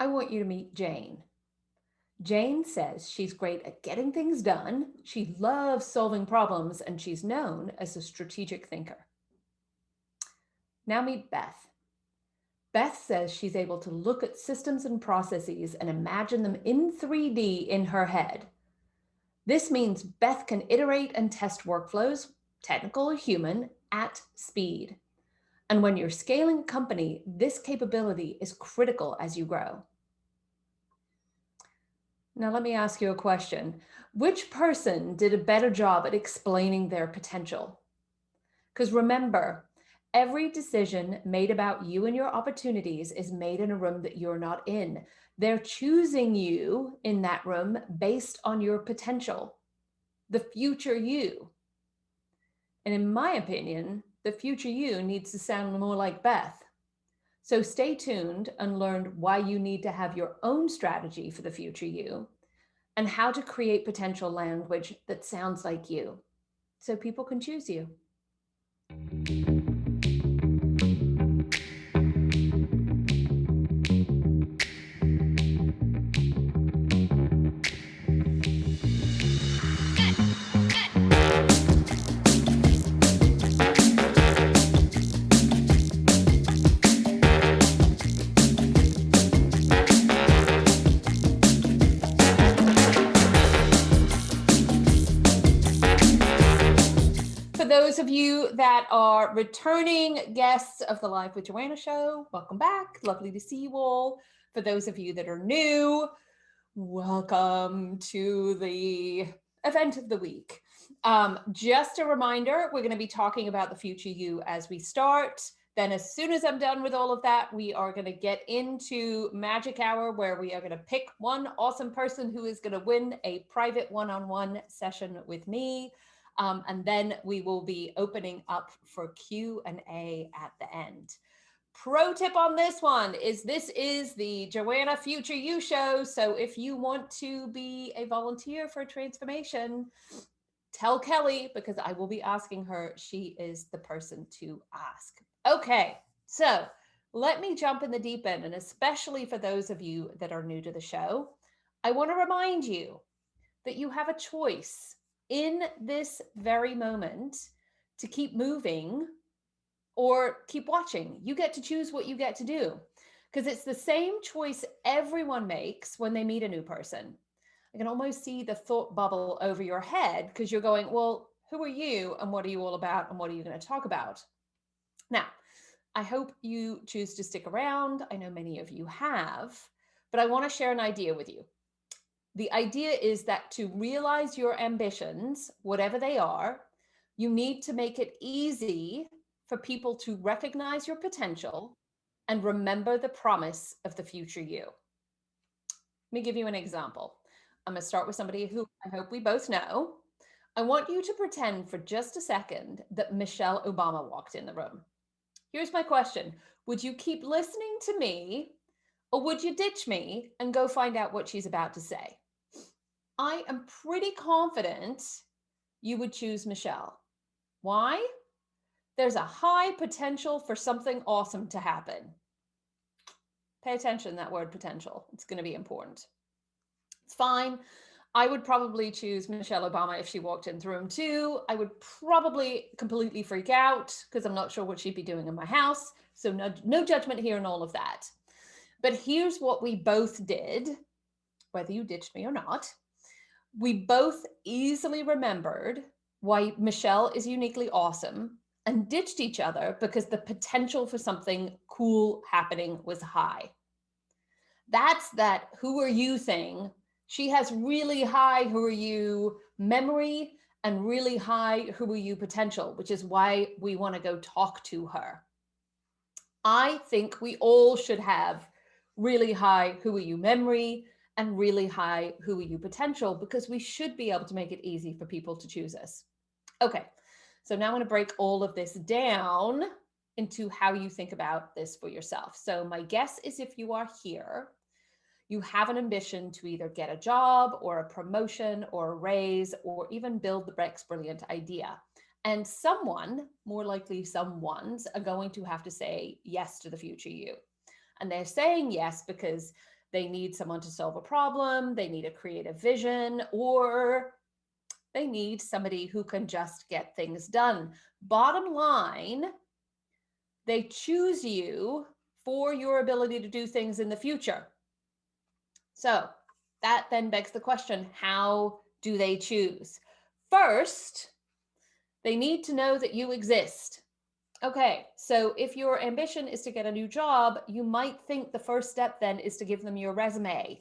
I want you to meet Jane. Jane says she's great at getting things done, she loves solving problems, and she's known as a strategic thinker. Now meet Beth. Beth says she's able to look at systems and processes and imagine them in 3D in her head. This means Beth can iterate and test workflows, technical or human, at speed. And when you're scaling a company, this capability is critical as you grow. Now, let me ask you a question. Which person did a better job at explaining their potential? Because remember, every decision made about you and your opportunities is made in a room that you're not in. They're choosing you in that room based on your potential, the future you. And in my opinion, the future you needs to sound more like Beth. So stay tuned and learn why you need to have your own strategy for the future you and how to create potential language that sounds like you so people can choose you. For those of you that are returning guests of the Live with Joanna show, welcome back. Lovely to see you all. For those of you that are new, welcome to the event of the week. Just a reminder, we're going to be talking about the future you as we start. Then as soon as I'm done with all of that, we are going to get into Magic Hour, where we are going to pick one awesome person who is going to win a private one-on-one session with me. And then we will be opening up for Q&A at the end. Pro tip on this one is this is the Joanna Future You show. So if you want to be a volunteer for transformation, tell Kelly, because I will be asking her. She is the person to ask. Okay, so let me jump in the deep end. And especially for those of you that are new to the show, I want to remind you that you have a choice in this very moment to keep moving or keep watching. You get to choose what you get to do, because it's the same choice everyone makes when they meet a new person. I can almost see the thought bubble over your head because you're going, well, who are you and what are you all about and what are you going to talk about? Now, I hope you choose to stick around. I know many of you have, but I want to share an idea with you. The idea is that to realize your ambitions, whatever they are, you need to make it easy for people to recognize your potential and remember the promise of the future you. Let me give you an example. I'm going to start with somebody who I hope we both know. I want you to pretend for just a second that Michelle Obama walked in the room. Here's my question. Would you keep listening to me, or would you ditch me and go find out what she's about to say? I am pretty confident you would choose Michelle. Why? There's a high potential for something awesome to happen. Pay attention to that word potential. It's going to be important. It's fine. I would probably choose Michelle Obama if she walked into the room too. I would probably completely freak out because I'm not sure what she'd be doing in my house. So no judgment here and all of that. But here's what we both did, whether you ditched me or not. We both easily remembered why Michelle is uniquely awesome and ditched each other because the potential for something cool happening was high. That's that who are you thing. She has really high who are you memory and really high who are you potential, which is why we want to go talk to her. I think we all should have really high who are you memory and really high who are you potential, because we should be able to make it easy for people to choose us. Okay, so now I'm going to break all of this down into how you think about this for yourself. So my guess is if you are here, you have an ambition to either get a job or a promotion or a raise or even build the next brilliant idea. And someone, more likely someone's, are going to have to say yes to the future you. And they're saying yes because They need someone to solve a problem, they need a creative vision, or they need somebody who can just get things done. Bottom line, they choose you for your ability to do things in the future. So that then begs the question, how do they choose? First, they need to know that you exist. Okay, so if your ambition is to get a new job, you might think the first step then is to give them your resume.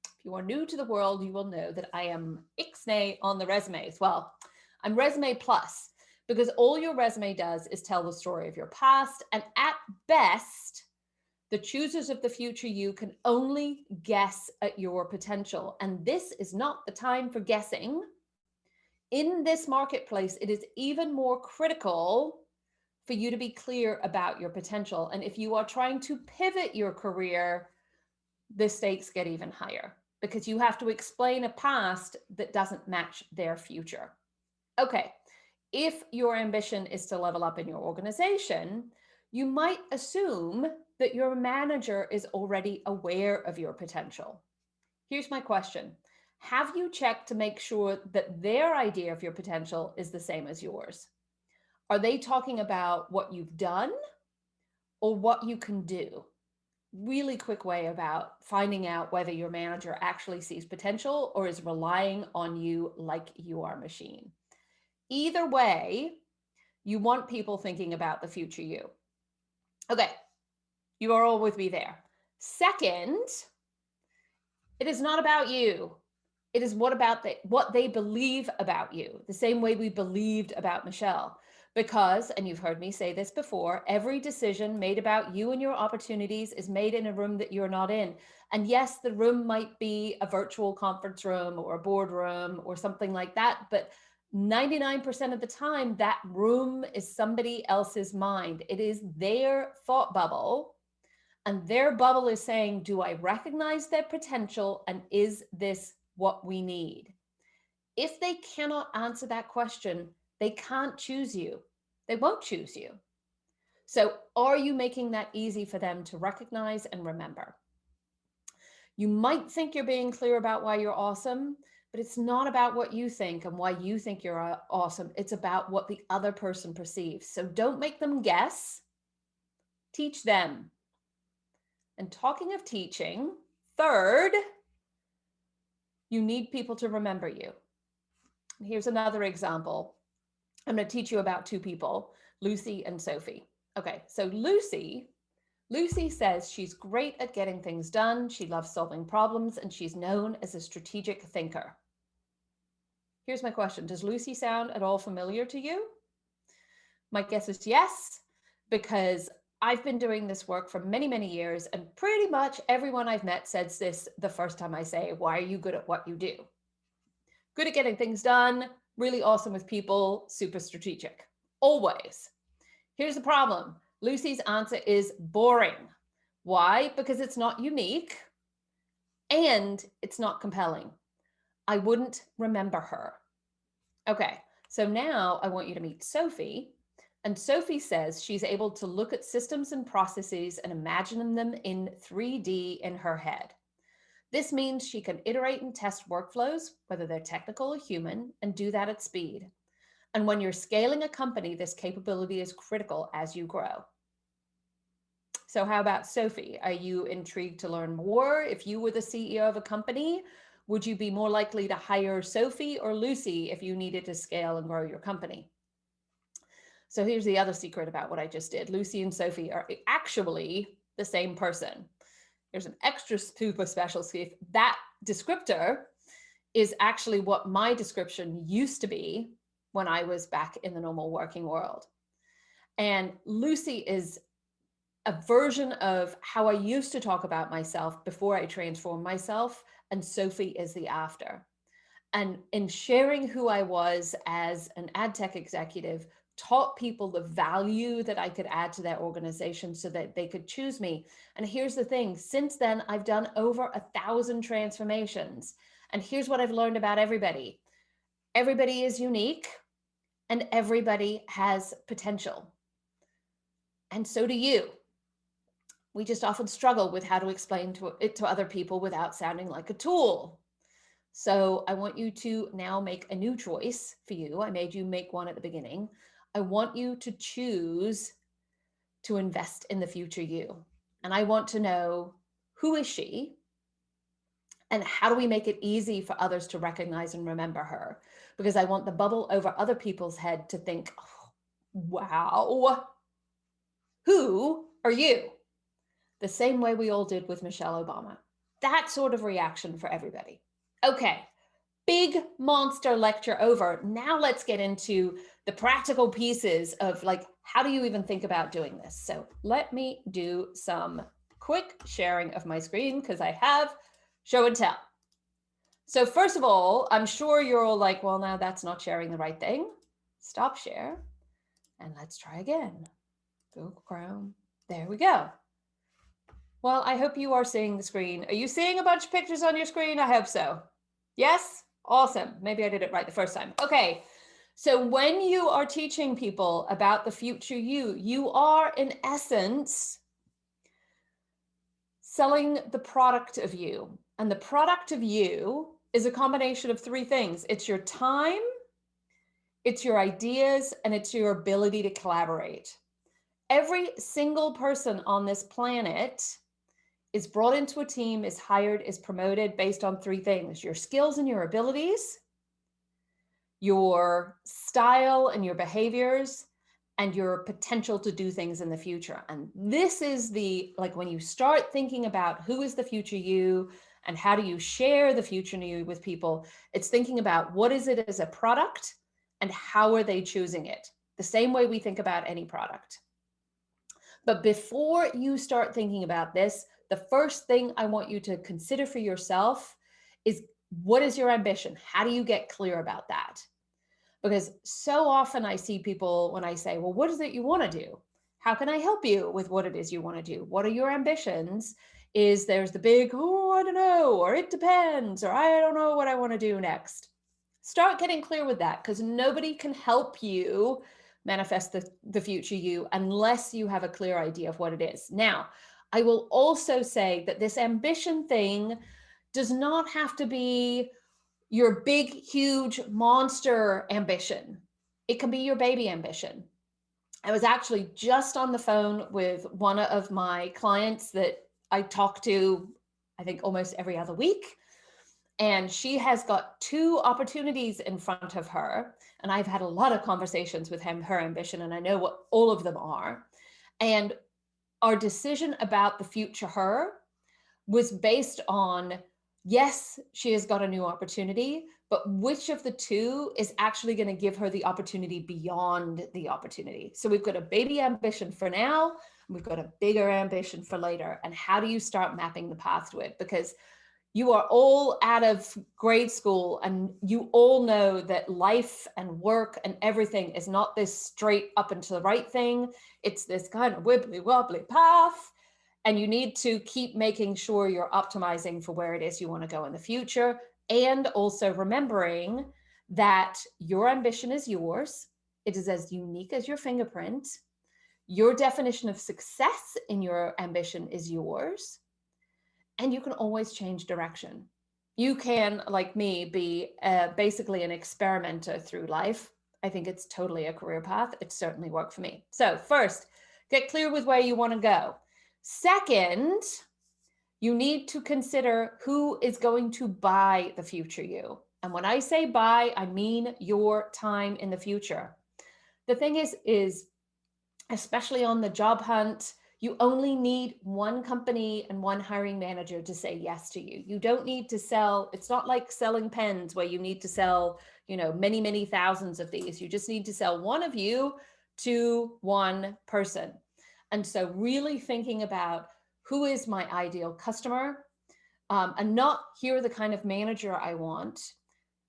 If you are new to the world, you will know that I am ixnay on the resumes. Well, I'm resume plus, because all your resume does is tell the story of your past. And at best, the choosers of the future you can only guess at your potential. And this is not the time for guessing. In this marketplace, it is even more critical for you to be clear about your potential. And if you are trying to pivot your career, the stakes get even higher because you have to explain a past that doesn't match their future. Okay, if your ambition is to level up in your organization, you might assume that your manager is already aware of your potential. Here's my question. Have you checked to make sure that their idea of your potential is the same as yours? Are they talking about what you've done or what you can do? Really quick way about finding out whether your manager actually sees potential or is relying on you like you are a machine. Either way, you want people thinking about the future you. Okay, you are all with me there. Second, it is not about you. It is what they believe about you, the same way we believed about Michelle. Because, and you've heard me say this before, every decision made about you and your opportunities is made in a room that you're not in. And yes, the room might be a virtual conference room or a boardroom or something like that, but 99% of the time, that room is somebody else's mind. It is their thought bubble. And their bubble is saying, do I recognize their potential? And is this what we need? If they cannot answer that question, they can't choose you. They won't choose you. So are you making that easy for them to recognize and remember? You might think you're being clear about why you're awesome, but it's not about what you think and why you think you're awesome. It's about what the other person perceives. So don't make them guess. Teach them. And talking of teaching, third, you need people to remember you. Here's another example. I'm going to teach you about two people, Lucy and Sophie. Okay, so Lucy says she's great at getting things done. She loves solving problems, and she's known as a strategic thinker. Here's my question. Does Lucy sound at all familiar to you? My guess is yes, because I've been doing this work for many, many years, and pretty much everyone I've met says this the first time I say, why are you good at what you do? Good at getting things done, really awesome with people, super strategic, always. Here's the problem. Lucy's answer is boring. Why? Because it's not unique and it's not compelling. I wouldn't remember her. Okay, so now I want you to meet Sophie. And Sophie says she's able to look at systems and processes and imagine them in 3D in her head. This means she can iterate and test workflows, whether they're technical or human, and do that at speed. And when you're scaling a company, this capability is critical as you grow. So how about Sophie? Are you intrigued to learn more? If you were the CEO of a company, would you be more likely to hire Sophie or Lucy if you needed to scale and grow your company? So here's the other secret about what I just did. Lucy and Sophie are actually the same person. There's an extra super special skill. That descriptor is actually what my description used to be when I was back in the normal working world. And Lucy is a version of how I used to talk about myself before I transformed myself, and Sophie is the after. And in sharing who I was as an ad tech executive, taught people the value that I could add to their organization so that they could choose me. And here's the thing, since then, I've done over 1,000 transformations. And here's what I've learned about everybody. Everybody is unique and everybody has potential. And so do you. We just often struggle with how to explain it to other people without sounding like a tool. So I want you to now make a new choice for you. I made you make one at the beginning. I want you to choose to invest in the future you. And I want to know, who is she? And how do we make it easy for others to recognize and remember her? Because I want the bubble over other people's head to think, oh, wow, who are you? The same way we all did with Michelle Obama. That sort of reaction for everybody. Okay, big monster lecture over. Now let's get into the practical pieces of like, how do you even think about doing this? So let me do some quick sharing of my screen because I have show and tell. So first of all, I'm sure you're all like, well, now that's not sharing the right thing. Stop share and let's try again. Google Chrome. There we go. Well, I hope you are seeing the screen. Are you seeing a bunch of pictures on your screen? I hope so. Yes? Awesome. Maybe I did it right the first time. Okay. So when you are teaching people about the future you, you are in essence selling the product of you. And the product of you is a combination of three things. It's your time, it's your ideas, and it's your ability to collaborate. Every single person on this planet is brought into a team, is hired, is promoted based on three things: your skills and your abilities, your style and your behaviors, and your potential to do things in the future. And this is the, like, when you start thinking about who is the future you and how do you share the future you with people, it's thinking about what is it as a product and how are they choosing it? The same way we think about any product. But before you start thinking about this, the first thing I want you to consider for yourself is, what is your ambition? How do you get clear about that? Because so often I see people when I say, well, what is it you want to do? How can I help you with what it is you want to do? What are your ambitions? There's the big, oh, I don't know, or it depends, or I don't know what I want to do next. Start getting clear with that, because nobody can help you manifest the future you unless you have a clear idea of what it is. Now, I will also say that this ambition thing does not have to be your big, huge monster ambition. It can be your baby ambition. I was actually just on the phone with one of my clients that I talk to, I think, almost every other week. And she has got two opportunities in front of her. And I've had a lot of conversations with her ambition, and I know what all of them are. And our decision about the future her was based on, yes, she has got a new opportunity, but which of the two is actually going to give her the opportunity beyond the opportunity? So we've got a baby ambition for now, and we've got a bigger ambition for later. And how do you start mapping the path to it? Because you are all out of grade school and you all know that life and work and everything is not this straight up and to the right thing. It's this kind of wibbly wobbly path. And you need to keep making sure you're optimizing for where it is you want to go in the future. And also remembering that your ambition is yours. It is as unique as your fingerprint. Your definition of success in your ambition is yours. And you can always change direction. You can, like me, be basically an experimenter through life. I think it's totally a career path. It certainly worked for me. So first, get clear with where you want to go. Second, you need to consider who is going to buy the future you. And when I say buy, I mean your time in the future. The thing is especially on the job hunt, you only need one company and one hiring manager to say yes to you. You don't need to sell. It's not like selling pens where you need to sell, many, many thousands of these. You just need to sell one of you to one person. And so really thinking about, who is my ideal customer, and not, here are the kind of manager I want,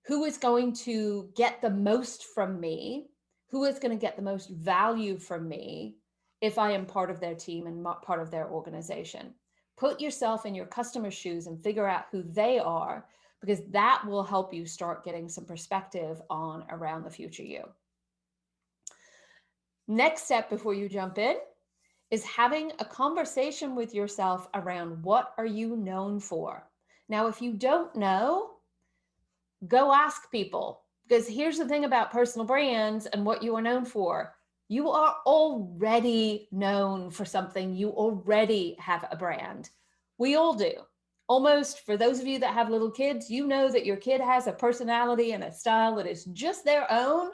who is going to get the most from me, who is going to get the most value from me if I am part of their team and not part of their organization. Put yourself in your customer's shoes and figure out who they are, because that will help you start getting some perspective on around the future you. Next step before you jump in is having a conversation with yourself around what are you known for. Now, if you don't know, go ask people, because here's the thing about personal brands and what you are known for. You are already known for something. You already have a brand. We all do. Almost, for those of you that have little kids, you know that your kid has a personality and a style that is just their own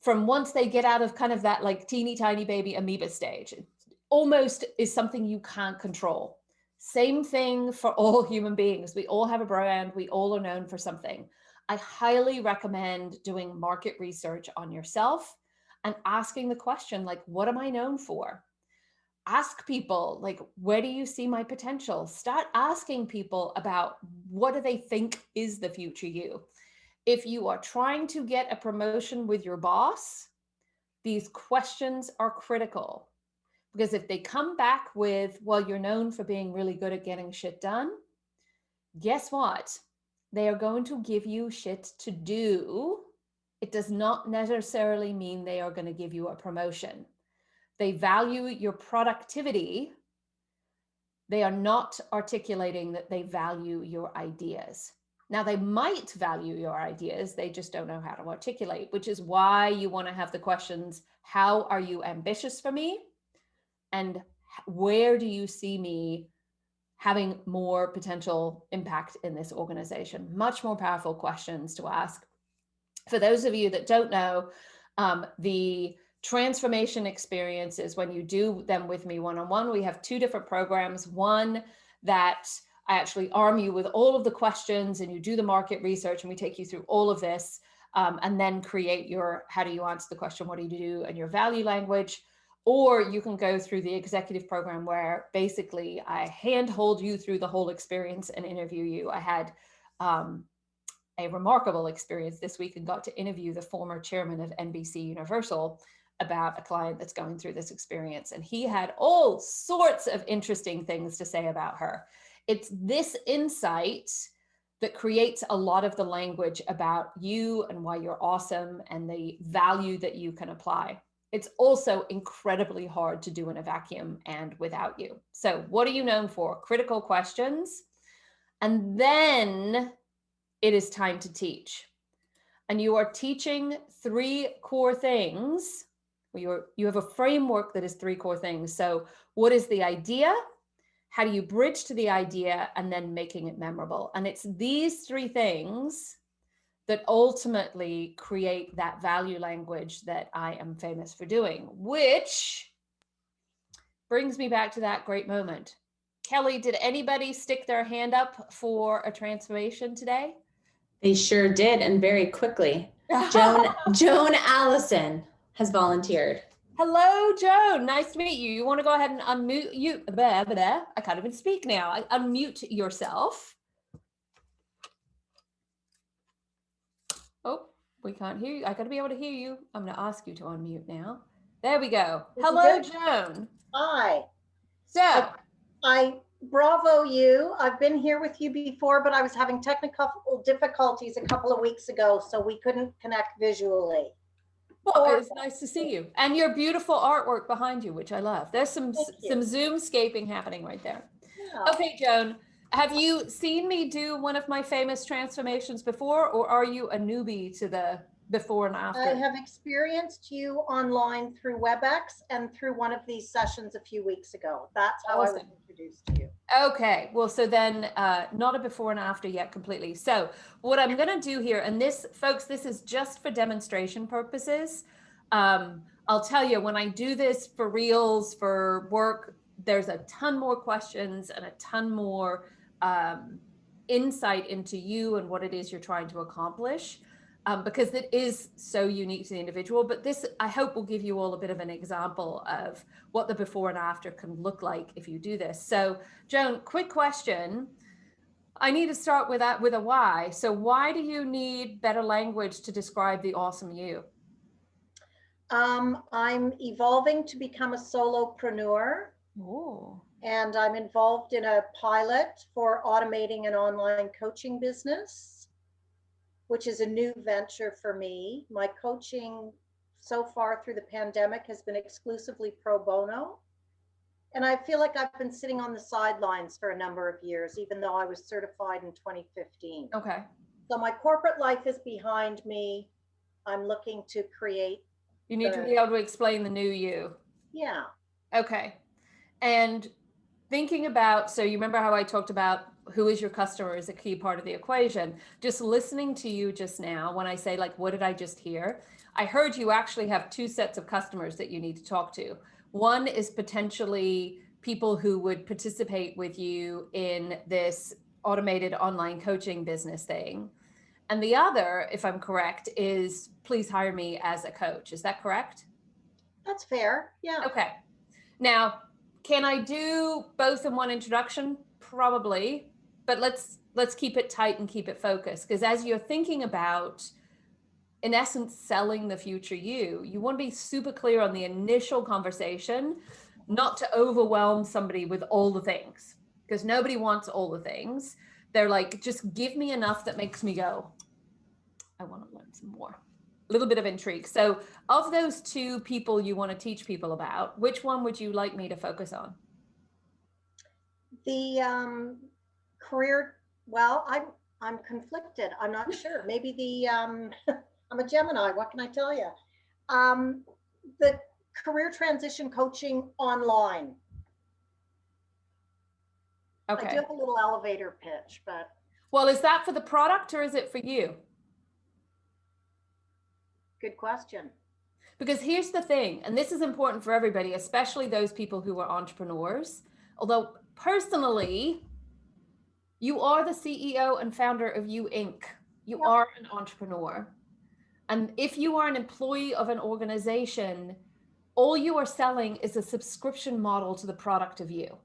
from once they get out of kind of that like teeny tiny baby amoeba stage. It almost is something you can't control. Same thing for all human beings. We all have a brand. We all are known for something. I highly recommend doing market research on yourself and asking the question, like, what am I known for? Ask people, like, where do you see my potential? Start asking people about what do they think is the future you. If you are trying to get a promotion with your boss, these questions are critical. Because if they come back with, well, you're known for being really good at getting shit done, guess what? They are going to give you shit to do. It does not necessarily mean they are going to give you a promotion. They value your productivity. They are not articulating that they value your ideas. Now, they might value your ideas, they just don't know how to articulate, which is why you want to have the questions, how are you ambitious for me? And where do you see me having more potential impact in this organization? Much more powerful questions to ask. For those of you that don't know, the transformation experiences, when you do them with me one-on-one, we have two different programs. One that I actually arm you with all of the questions and you do the market research and we take you through all of this, and then create your, how do you answer the question, what do you do, and your value language. Or you can go through the executive program where basically I handhold you through the whole experience and interview you. I had a remarkable experience this week and got to interview the former chairman of NBC Universal about a client that's going through this experience. And he had all sorts of interesting things to say about her. It's this insight that creates a lot of the language about you and why you're awesome and the value that you can apply. It's also incredibly hard to do in a vacuum and without you. So what are you known for? Critical questions. And then it is time to teach. And you are teaching three core things. You have a framework that is three core things. So what is the idea? How do you bridge to the idea? And then making it memorable. And it's these three things that ultimately create that value language that I am famous for doing, which brings me back to that great moment. Kelly, did anybody stick their hand up for a transformation today? They sure did, and very quickly. Joan Allison has volunteered. Hello, Joan. Nice to meet you. You want to go ahead and unmute you? I can't even speak now. Unmute yourself. Oh, we can't hear you. I got to be able to hear you. I'm going to ask you to unmute now. There we go. Hello, Joan. Hi. So I bravo you. I've been here with you before, but I was having technical difficulties a couple of weeks ago, so we couldn't connect visually. Well, it's nice to see you. And your beautiful artwork behind you, which I love. There's some Zoomscaping happening right there. Yeah. Okay, Joan, have you seen me do one of my famous transformations before, or are you a newbie to the before and after? I have experienced you online through WebEx and through one of these sessions a few weeks ago. That's how I was introduced to you. Okay, well, so then not a before and after yet completely. So what I'm going to do here, and this, folks, this is just for demonstration purposes. I'll tell you, when I do this for reals, for work, there's a ton more questions and a ton more insight into you and what it is you're trying to accomplish. Because it is so unique to the individual. But this, I hope, will give you all a bit of an example of what the before and after can look like if you do this. So, Joan, quick question. I need to start with that, with a why. So why do you need better language to describe the awesome you? I'm evolving to become a solopreneur. Oh. And I'm involved in a pilot for automating an online coaching business, which is a new venture for me. My coaching so far through the pandemic has been exclusively pro bono. And I feel like I've been sitting on the sidelines for a number of years, even though I was certified in 2015. Okay. So my corporate life is behind me. I'm looking to create. You need to be able to explain the new you. Yeah. Okay. And thinking about, so you remember how I talked about who is your customer is a key part of the equation. Just listening to you just now, when I say like, what did I just hear? I heard you actually have two sets of customers that you need to talk to. One is potentially people who would participate with you in this automated online coaching business thing. And the other, if I'm correct, is please hire me as a coach. Is that correct? That's fair. Yeah. Okay. Now, can I do both in one introduction? Probably, but let's keep it tight and keep it focused, because as you're thinking about, in essence, selling the future you want to be super clear on the initial conversation, not to overwhelm somebody with all the things, because nobody wants all the things. They're like, just give me enough that makes me go, I want to learn some more. A little bit of intrigue. So of those two people you want to teach people about, which one would you like me to focus on? The career, well, I'm conflicted. I'm not sure. Maybe the I'm a Gemini. What can I tell you? The career transition coaching online. Okay. I do have a little elevator pitch, but. Well, is that for the product or is it for you? Good question. Because here's the thing, and this is important for everybody, especially those people who are entrepreneurs. Although personally, you are the CEO and founder of You Inc. You Yep. are an entrepreneur. And if you are an employee of an organization, all you are selling is a subscription model to the product of you.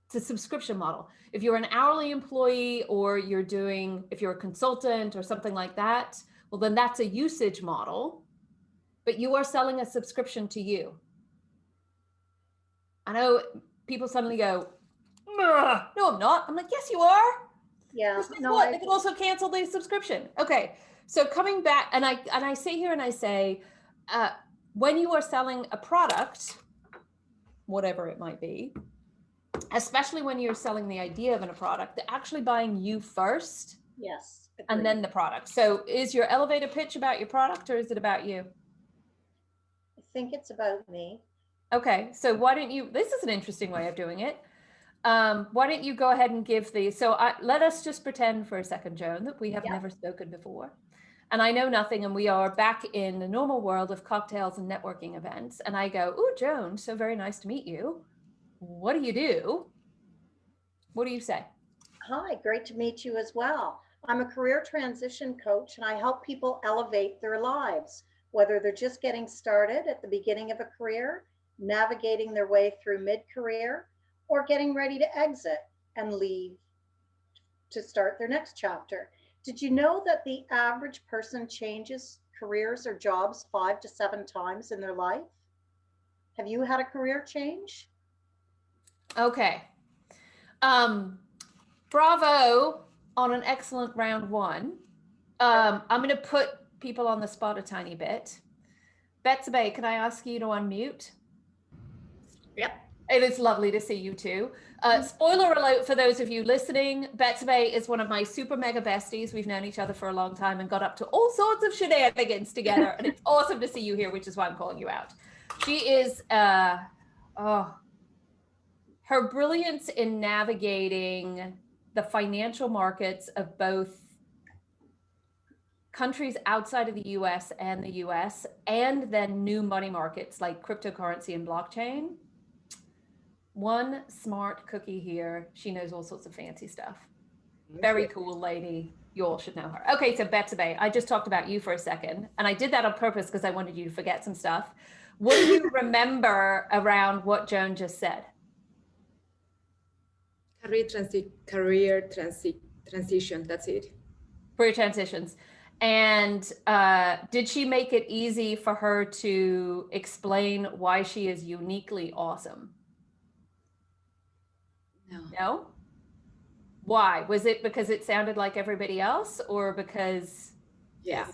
It's a subscription model. If you're an hourly employee or if you're a consultant or something like that, well, then that's a usage model, but you are selling a subscription to you. I know people suddenly go, no, I'm not. I'm like, yes, you are. Yeah. No, they can also cancel the subscription. Okay. So coming back, and I say here and I say, when you are selling a product, whatever it might be, especially when you're selling the idea of a product, they're actually buying you first. Yes. Agreed. And then the product. So is your elevator pitch about your product or is it about you? I think it's about me. Okay. So why don't you, this is an interesting way of doing it. Why don't you go ahead and give let us just pretend for a second, Joan, that we have never spoken before. And I know nothing, and we are back in the normal world of cocktails and networking events. And I go, "Ooh, Joan, so very nice to meet you. What do you do?" What do you say? Hi, great to meet you as well. I'm a career transition coach, and I help people elevate their lives, whether they're just getting started at the beginning of a career, navigating their way through mid-career, or getting ready to exit and leave to start their next chapter. Did you know that the average person changes careers or jobs 5 to 7 times in their life? Have you had a career change? Okay. Bravo on an excellent round one. I'm going to put people on the spot a tiny bit. Betsabe, can I ask you to unmute? Yep. It is lovely to see you too. Spoiler alert for those of you listening, Betsabe is one of my super mega besties. We've known each other for a long time and got up to all sorts of shenanigans together. And it's awesome to see you here, which is why I'm calling you out. She is, her brilliance in navigating the financial markets of both countries outside of the US and the US, and then new money markets like cryptocurrency and blockchain. One smart cookie here. She knows all sorts of fancy stuff. Very cool lady. You all should know her. Okay, so Betsabe, I just talked about you for a second, and I did that on purpose because I wanted you to forget some stuff. What do you remember around what Joan just said? Career transition, that's it. Career transitions. And did she make it easy for her to explain why she is uniquely awesome? No? Why? Was it because it sounded like everybody else, or because? Yeah.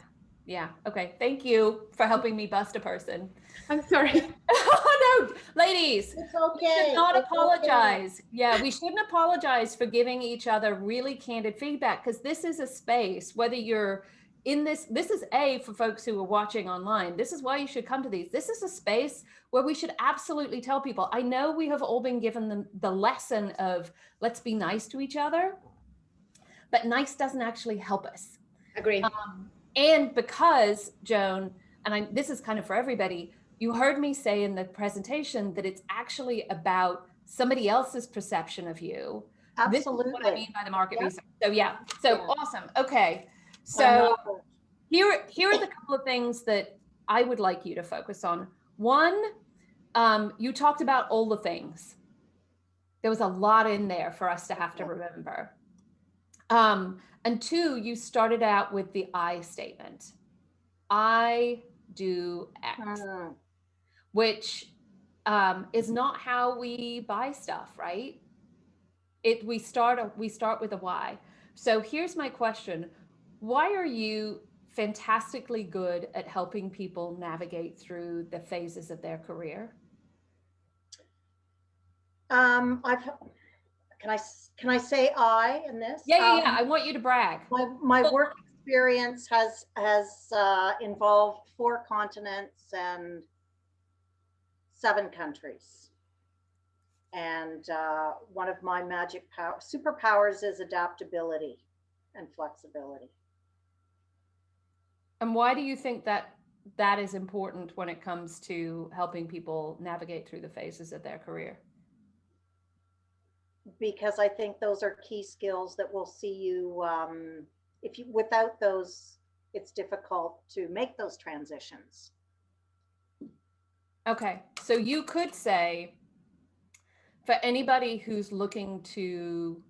Yeah. Okay. Thank you for helping me bust a person. I'm sorry. Oh, no, ladies, It's we should okay. not It's okay. apologize. Yeah, we shouldn't apologize for giving each other really candid feedback, because this is a space, whether you're in this is for folks who are watching online. This is why you should come to these. This is a space where we should absolutely tell people. I know we have all been given the lesson of let's be nice to each other, but nice doesn't actually help us. Agree. And because, Joan, and this is kind of for everybody, you heard me say in the presentation that it's actually about somebody else's perception of you. This is what I Absolutely. mean by the market Yep. research. So yeah, so Yeah. awesome. Okay, I so love it. here are the couple of things that I would like you to focus on. One, you talked about all the things. There was a lot in there for us to have to remember. And two, you started out with the I statement. I do X, which is not how we buy stuff, right? We start with a why. So here's my question. Why are you fantastically good at helping people navigate through the phases of their career? Can I say I in this? Yeah. I want you to brag. My work experience has involved 4 continents and 7 countries. And one of my superpowers is adaptability and flexibility. And why do you think that is important when it comes to helping people navigate through the phases of their career? Because I think those are key skills that will see you, without those, it's difficult to make those transitions. Okay, so you could say, for anybody who's looking to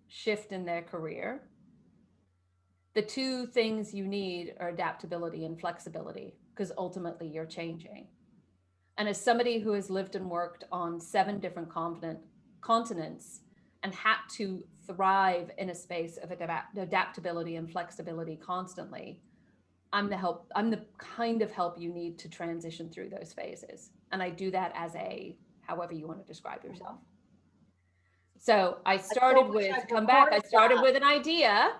shift in their career, the 2 things you need are adaptability and flexibility, because ultimately you're changing. And as somebody who has lived and worked on 7 different continents and had to thrive in a space of adaptability and flexibility constantly, I'm the kind of help you need to transition through those phases. And I do that as however you want to describe yourself. So I started with an idea.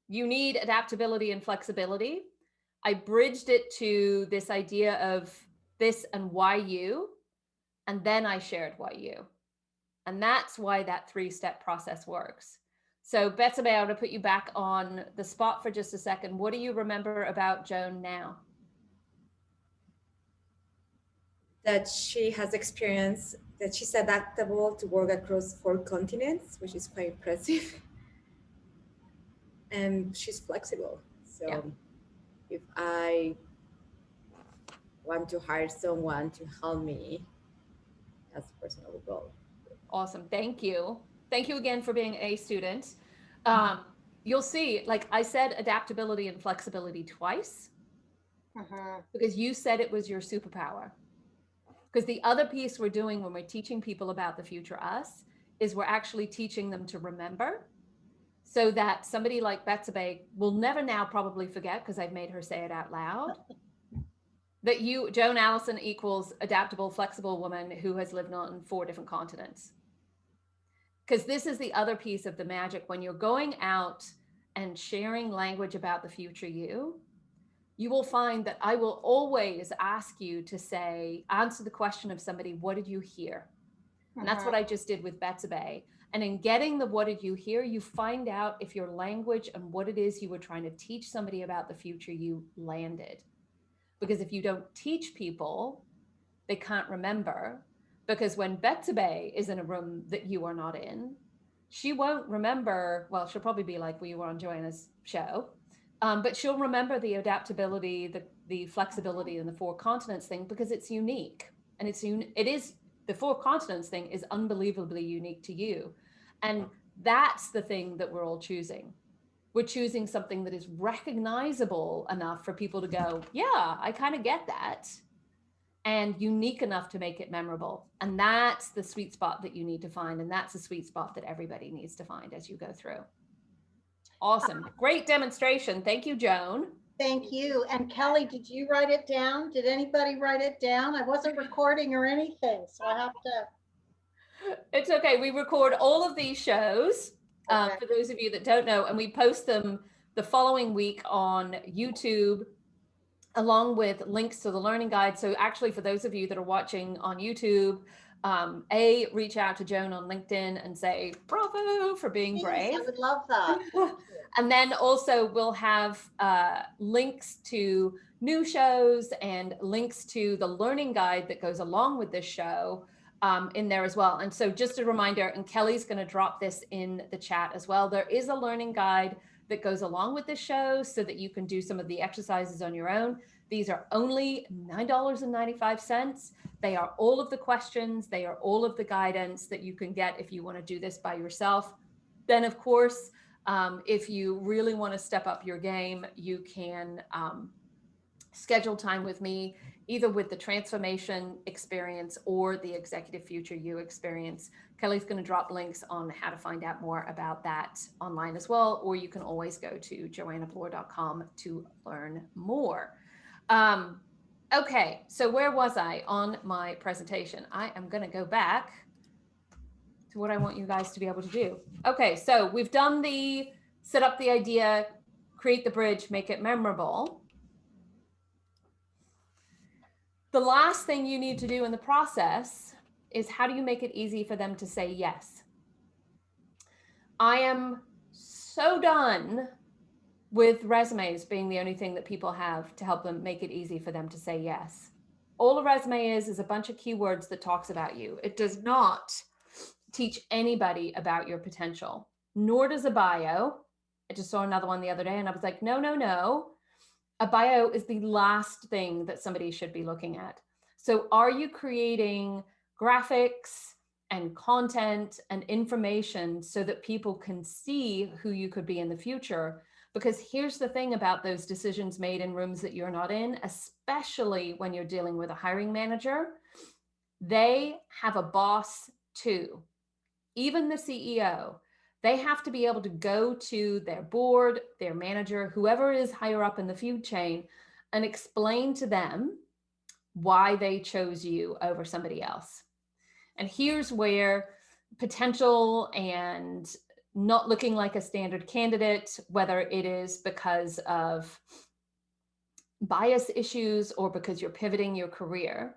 You need adaptability and flexibility. I bridged it to this idea of this and why you, and then I shared why you. And that's why that 3-step process works. So Betsy, I want to put you back on the spot for just a second. What do you remember about Joan now? That she has experience, that she's adaptable to work across 4 continents, which is quite impressive. And she's flexible. So yeah. If I want to hire someone to help me, that's a personal goal. Awesome. Thank you. Thank you again for being a student. You'll see, like I said, adaptability and flexibility twice, because you said it was your superpower. Because the other piece we're doing when we're teaching people about the future us is we're actually teaching them to remember, so that somebody like Betsy will never now probably forget, because I've made her say it out loud, that Joan Allison equals adaptable, flexible woman who has lived on 4 different continents. Because this is the other piece of the magic. When you're going out and sharing language about the future you will find that I will always ask you to answer the question of somebody, what did you hear? And that's what I just did with Betsy. And in getting the what did you hear, you find out if your language and what it is you were trying to teach somebody about the future you landed. Because if you don't teach people, they can't remember. Because when Betsy is in a room that you are not in, she won't remember. Well, she'll probably be like, well, you were on Joanna's show. But she'll remember the adaptability, the flexibility, and the 4 continents thing, because it's unique. And it is the 4 continents thing is unbelievably unique to you. And that's the thing that we're all choosing. We're choosing something that is recognizable enough for people to go, yeah, I kind of get that. And unique enough to make it memorable. And that's the sweet spot that you need to find. And that's the sweet spot that everybody needs to find as you go through. Awesome. Great demonstration. Thank you, Joan. Thank you. And Kelly, did you write it down? Did anybody write it down? I wasn't recording or anything, so I have to. It's okay. We record all of these shows, Okay. for those of you that don't know, and we post them the following week on YouTube, along with links to the learning guide. So actually, for those of you that are watching on YouTube, reach out to Joan on LinkedIn and say, bravo for being Please, brave. I would love that. Thank you. And then also we'll have links to new shows and links to the learning guide that goes along with this show in there as well. And so just a reminder, and Kelly's going to drop this in the chat as well, there is a learning guide that goes along with this show so that you can do some of the exercises on your own. These are only $9.95. They are all of the questions. They are all of the guidance that you can get if you want to do this by yourself. Then, of course, if you really want to step up your game, you can schedule time with me, either with the transformation experience or the executive future you experience. Kelly's going to drop links on how to find out more about that online as well, or you can always go to joannabloor.com to learn more. Okay, so where was I on my presentation? I am going to go back to what I want you guys to be able to do. Okay, so we've done the set up the idea, create the bridge, make it memorable. The last thing you need to do in the process is how do you make it easy for them to say yes? I am so done with resumes being the only thing that people have to help them make it easy for them to say yes. All a resume is a bunch of keywords that talks about you. It does not teach anybody about your potential, nor does a bio. I just saw another one the other day and I was like, no, no, no. A bio is the last thing that somebody should be looking at. So are you creating graphics and content and information so that people can see who you could be in the future? Because here's the thing about those decisions made in rooms that you're not in, especially when you're dealing with a hiring manager, they have a boss too. Even the CEO, they have to be able to go to their board, their manager, whoever is higher up in the food chain, and explain to them why they chose you over somebody else. And here's where potential and not looking like a standard candidate, whether it is because of bias issues or because you're pivoting your career,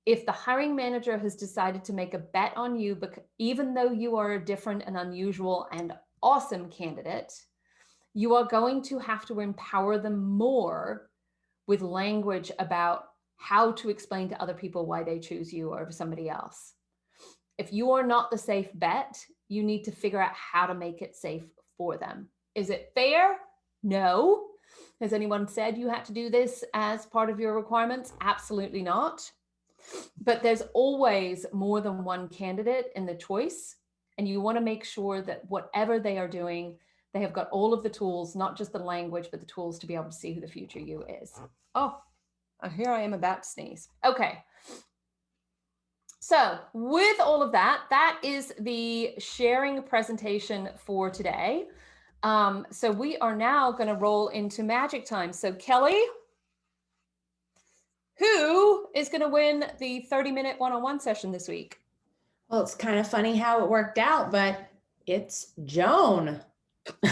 if the hiring manager has decided to make a bet on you, even though you are a different and unusual and awesome candidate, you are going to have to empower them more with language about how to explain to other people why they choose you over somebody else. If you are not the safe bet, you need to figure out how to make it safe for them. Is it fair? No. Has anyone said you had to do this as part of your requirements? Absolutely not. But there's always more than one candidate in the choice. And you want to make sure that whatever they are doing, they have got all of the tools, not just the language, but the tools to be able to see who the future you is. Oh, here I am about to sneeze. Okay. So with all of that, that is the sharing presentation for today. So we are now going to roll into magic time. So Kelly, who is going to win the 30-minute one-on-one session this week? Well, it's kind of funny how it worked out, but it's Joan.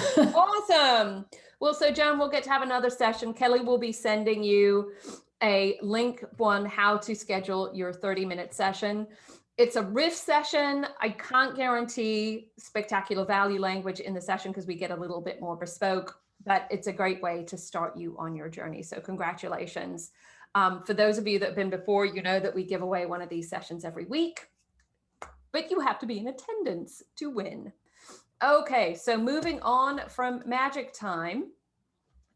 Awesome. Well, so Joan, we'll get to have another session. Kelly will be sending you a link on how to schedule your 30-minute session. It's a riff session. I can't guarantee spectacular value language in the session because we get a little bit more bespoke, but it's a great way to start you on your journey. So congratulations. For those of you that have been before, you know that we give away one of these sessions every week, but you have to be in attendance to win. Okay, so moving on from magic time.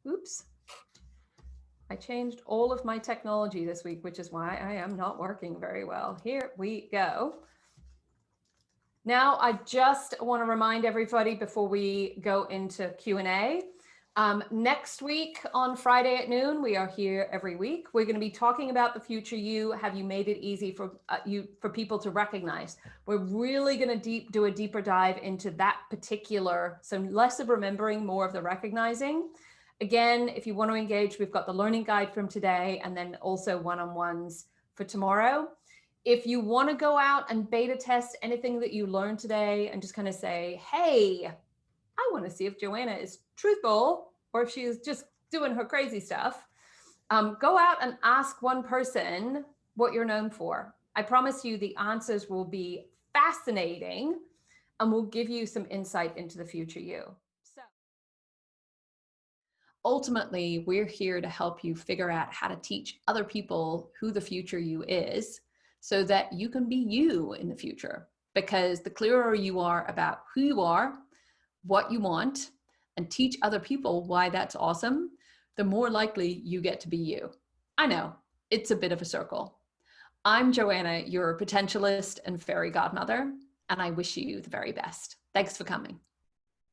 Oops. I changed all of my technology this week, which is why I am not working very well. Here we go. Now, I just want to remind everybody before we go into Q&A, next week on Friday at noon, we are here every week. We're going to be talking about the future you. Have you made it easy for people to recognize? We're really going to do a deeper dive into that particular, so less of remembering, more of the recognizing. Again, if you want to engage, we've got the learning guide from today and then also one-on-ones for tomorrow. If you want to go out and beta test anything that you learned today and just kind of say, hey, I want to see if Joanna is truthful or if she is just doing her crazy stuff, go out and ask one person what you're known for. I promise you the answers will be fascinating and will give you some insight into the future you. So ultimately, we're here to help you figure out how to teach other people who the future you is so that you can be you in the future. Because the clearer you are about who you are, what you want, and teach other people why that's awesome, the more likely you get to be you. I know, it's a bit of a circle. I'm Joanna, your potentialist and fairy godmother, and I wish you the very best. Thanks for coming.